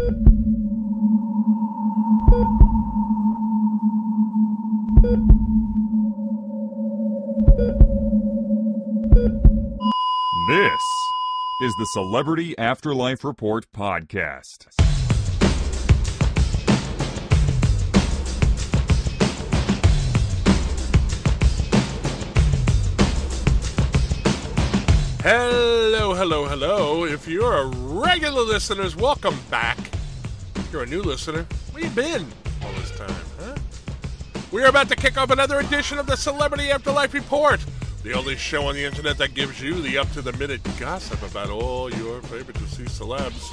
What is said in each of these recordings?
This is the Celebrity Afterlife Report podcast. Hello, hello, hello. If you're a regular listener, welcome back. If you're a new listener, where you been all this time, huh? We're about to kick off another edition of the Celebrity Afterlife Report, the only show on the internet that gives you the up-to-the-minute gossip about all your favorite deceased celebs.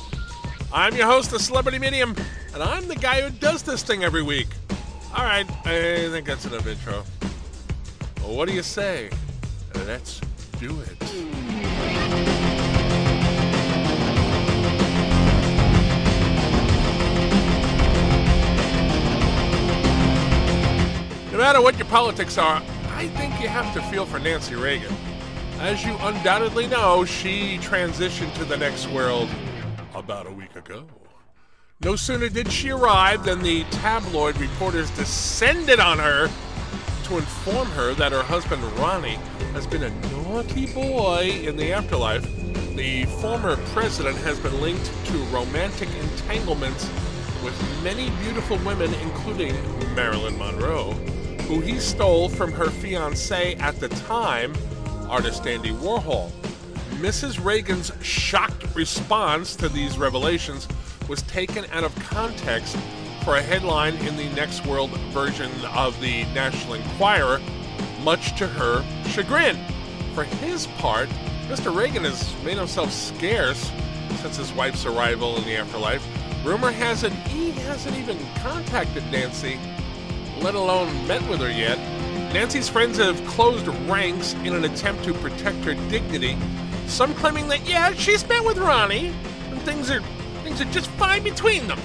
I'm your host, the Celebrity Medium, and I'm the guy who does this thing every week. All right, I think that's enough intro. Well, what do you say? Let's do it. No matter what your politics are, I think you have to feel for Nancy Reagan. As you undoubtedly know, she transitioned to the next world about a week ago. No sooner did she arrive than the tabloid reporters descended on her to inform her that her husband Ronnie has been a naughty boy in the afterlife. The former president has been linked to romantic entanglements with many beautiful women, including Marilyn Monroe, who he stole from her fiancé at the time, artist Andy Warhol. Mrs. Reagan's shocked response to these revelations was taken out of context for a headline in the Next World version of the National Enquirer, much to her chagrin. For his part, Mr. Reagan has made himself scarce since his wife's arrival in the afterlife. Rumor has it he hasn't even contacted Nancy, let alone met with her yet. Nancy's friends have closed ranks in an attempt to protect her dignity, some claiming that, yeah, she's met with Ronnie, and things are just fine between them.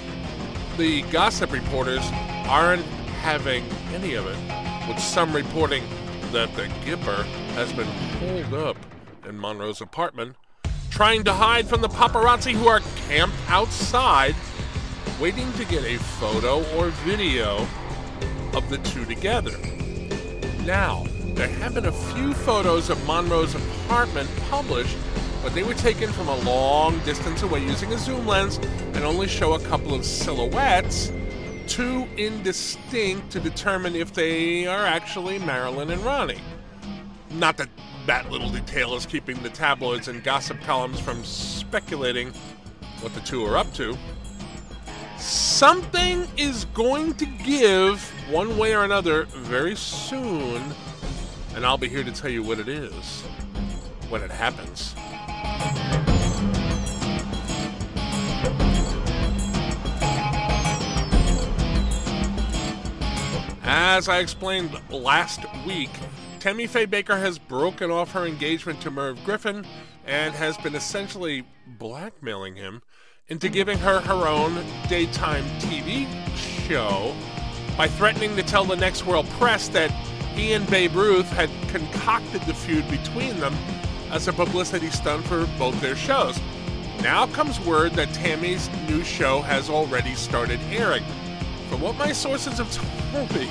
The gossip reporters aren't having any of it, with some reporting that the Gipper has been holed up in Monroe's apartment, trying to hide from the paparazzi who are camped outside, waiting to get a photo or video of the two together. Now, there have been a few photos of Monroe's apartment published, but they were taken from a long distance away using a zoom lens and only show a couple of silhouettes, too indistinct to determine if they are actually Marilyn and Ronnie. Not that that little detail is keeping the tabloids and gossip columns from speculating what the two are up to. Something is going to give one way or another very soon, and I'll be here to tell you what it is when it happens. As I explained last week, Tammy Faye Bakker has broken off her engagement to Merv Griffin and has been essentially blackmailing him into giving her her own daytime TV show by threatening to tell the Next World press that he and Babe Ruth had concocted the feud between them as a publicity stunt for both their shows. Now comes word that Tammy's new show has already started airing. From what my sources have told me,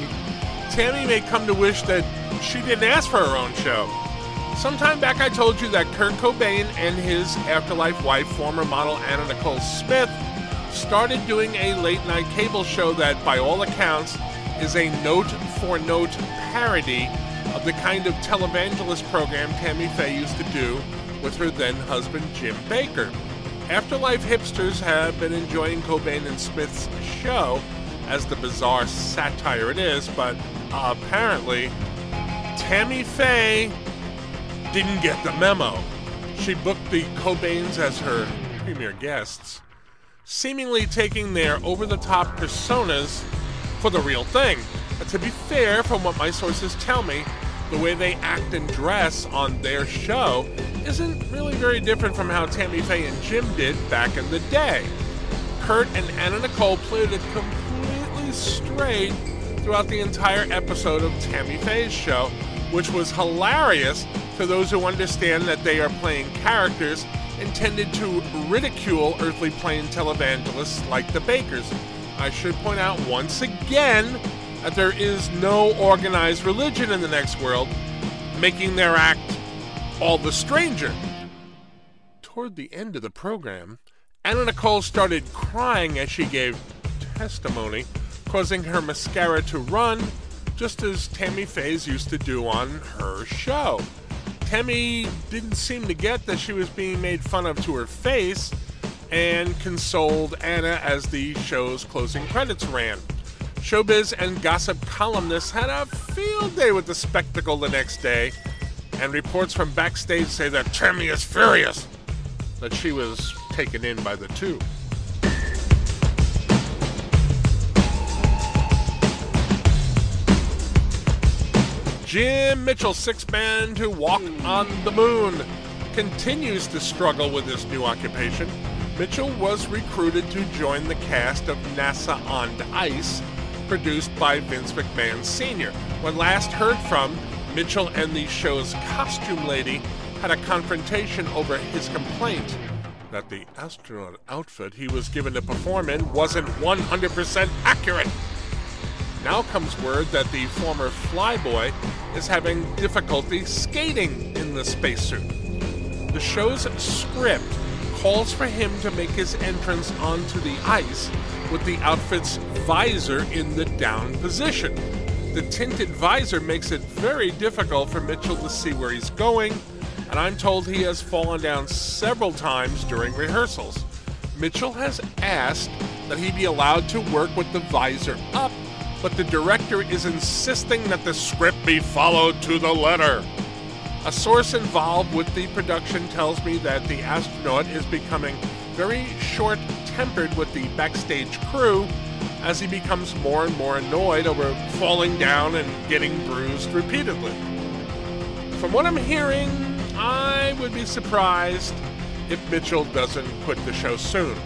Tammy may come to wish that she didn't ask for her own show. Sometime back I told you that Kurt Cobain and his afterlife wife, former model Anna Nicole Smith, started doing a late-night cable show that, by all accounts, is a note-for-note parody of the kind of televangelist program Tammy Faye used to do with her then-husband Jim Bakker. Afterlife hipsters have been enjoying Cobain and Smith's show as the bizarre satire it is, but apparently Tammy Faye didn't get the memo. She booked the Cobains as her premier guests, seemingly taking their over-the-top personas for the real thing. But to be fair, from what my sources tell me, the way they act and dress on their show isn't really very different from how Tammy Faye and Jim did back in the day. Kurt and Anna Nicole played it completely straight throughout the entire episode of Tammy Faye's show, which was hilarious to those who understand that they are playing characters intended to ridicule earthly plane televangelists like the Bakkers. I should point out once again that there is no organized religion in the next world, making their act all the stranger. Toward the end of the program, Anna Nicole started crying as she gave testimony, causing her mascara to run, just as Tammy Faye's used to do on her show. Tammy didn't seem to get that she was being made fun of to her face, and consoled Anna as the show's closing credits ran. Showbiz and gossip columnists had a field day with the spectacle the next day, and reports from backstage say that Tammy is furious that she was taken in by the two. Jim Mitchell, sixth man to walk on the moon, continues to struggle with this new occupation. Mitchell was recruited to join the cast of NASA on Ice, produced by Vince McMahon Sr. When last heard from, Mitchell and the show's costume lady had a confrontation over his complaint that the astronaut outfit he was given to perform in wasn't 100% accurate. Now comes word that the former flyboy is having difficulty skating in the spacesuit. The show's script calls for him to make his entrance onto the ice with the outfit's visor in the down position. The tinted visor makes it very difficult for Mitchell to see where he's going, and I'm told he has fallen down several times during rehearsals. Mitchell has asked that he be allowed to work with the visor up, but the director is insisting that the script be followed to the letter. A source involved with the production tells me that the astronaut is becoming very short-tempered with the backstage crew as he becomes more and more annoyed over falling down and getting bruised repeatedly. From what I'm hearing, I would be surprised if Mitchell doesn't quit the show soon.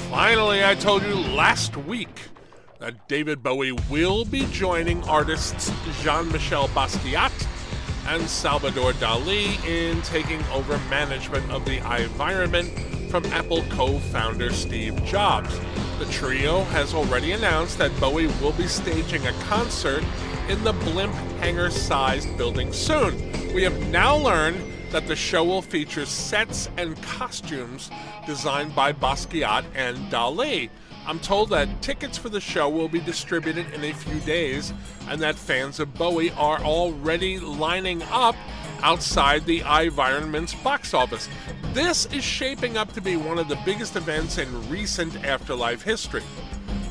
Finally, I told you last week that David Bowie will be joining artists Jean-Michel Basquiat and Salvador Dali in taking over management of the environment from Apple co-founder Steve Jobs. The trio has already announced that Bowie will be staging a concert in the blimp hangar-sized building soon. We have now learned that the show will feature sets and costumes designed by Basquiat and Dali. I'm told that tickets for the show will be distributed in a few days and that fans of Bowie are already lining up outside the environment's box office. This is shaping up to be one of the biggest events in recent Afterlife history.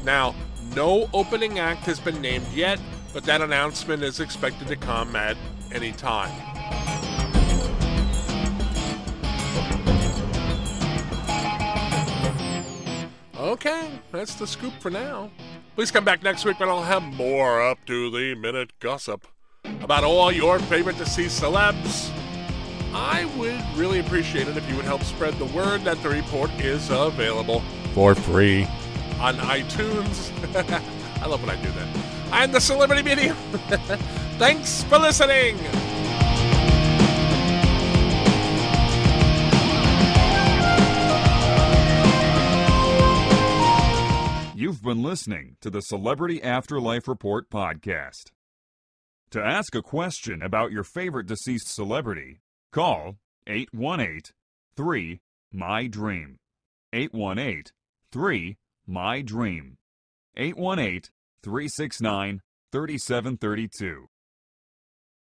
Now, no opening act has been named yet, but that announcement is expected to come at any time. Okay, that's the scoop for now. Please come back next week when I'll have more up-to-the-minute gossip about all your favorite deceased celebs. I would really appreciate it if you would help spread the word that the report is available for free on iTunes. I love when I do that. I'm the Celebrity Medium. Thanks for listening. You've been listening to the Celebrity Afterlife Report podcast. To ask a question about your favorite deceased celebrity, call 818-3-MY-DREAM. 818-3-MY-DREAM. 818-369-3732.